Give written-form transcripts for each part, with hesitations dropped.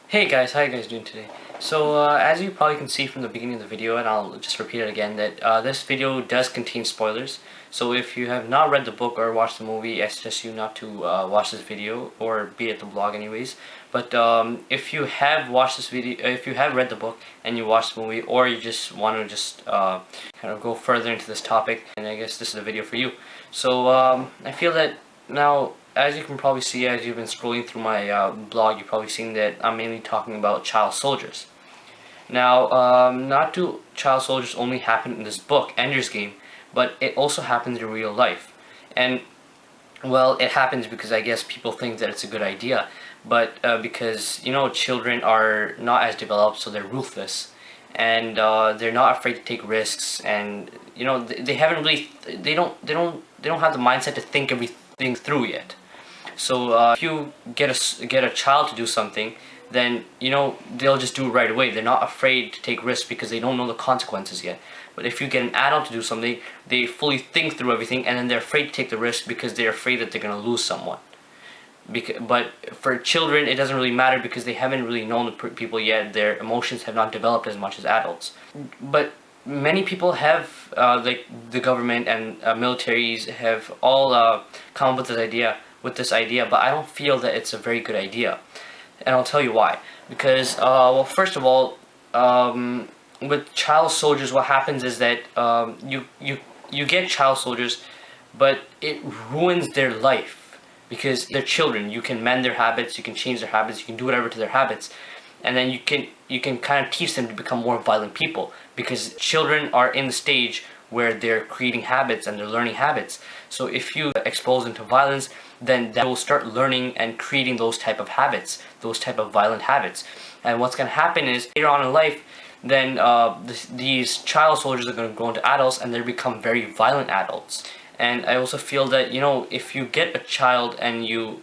Hey guys, how you guys doing today? So as you probably can see from the beginning of the video, and I'll just repeat it again, that this video does contain spoilers. So if you have not read the book or watched the movie, I suggest you not to watch this video, or be at the vlog anyways. But if you have watched this video, if you have read the book and you watched the movie, or you just want to just kind of go further into this topic, and I guess this is the video for you. So I feel that now, as you can probably see, as you've been scrolling through my blog, you've probably seen that I'm mainly talking about child soldiers. Now, not do child soldiers only happen in this book, Ender's Game, but it also happens in real life. And, well, it happens because I guess people think that it's a good idea, but because, you know, children are not as developed, so they're ruthless. And they're not afraid to take risks, and you know they haven't really they don't have the mindset to think everything through yet. So if you get a child to do something, then you know they'll just do it right away. They're not afraid to take risks because they don't know the consequences yet. But if you get an adult to do something, they fully think through everything, and then they're afraid to take the risk because they're afraid that they're gonna lose someone. But for children, it doesn't really matter because they haven't really known the people yet. Their emotions have not developed as much as adults. But many people have, like the government and militaries, have all come up with this idea, but I don't feel that it's a very good idea, and I'll tell you why. Because well, first of all, with child soldiers, what happens is that you get child soldiers, but it ruins their life. Because they're children, you can mend their habits, you can change their habits, you can do whatever to their habits, and then you can kind of teach them to become more violent people, because children are in the stage where they're creating habits and they're learning habits. So if you expose them to violence, then they will start learning and creating those type of habits, those type of violent habits. And what's going to happen is later on in life, then these child soldiers are going to grow into adults, and they become very violent adults. And I also feel that, you know, if you get a child and you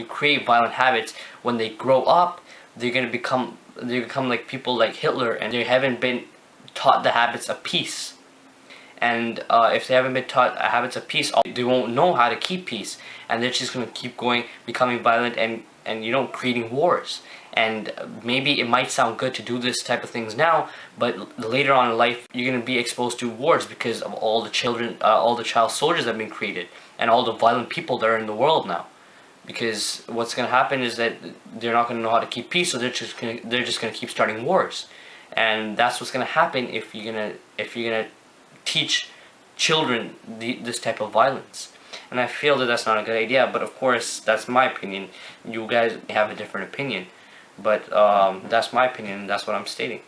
create violent habits, when they grow up, they become like people like Hitler, and they haven't been taught the habits of peace. And if they haven't been taught habits of peace, they won't know how to keep peace, and they're just going to keep going, becoming violent, and you know, creating wars. And maybe it might sound good to do this type of things now, but later on in life you're going to be exposed to wars because of all the children, all the child soldiers that have been created, and all the violent people that are in the world now. Because what's going to happen is that they're not going to know how to keep peace, so they're just going to keep starting wars. And that's what's going to happen if you're going to teach children this type of violence. And I feel that that's not a good idea, but of course that's my opinion. You guys have a different opinion, but that's my opinion, and that's what I'm stating.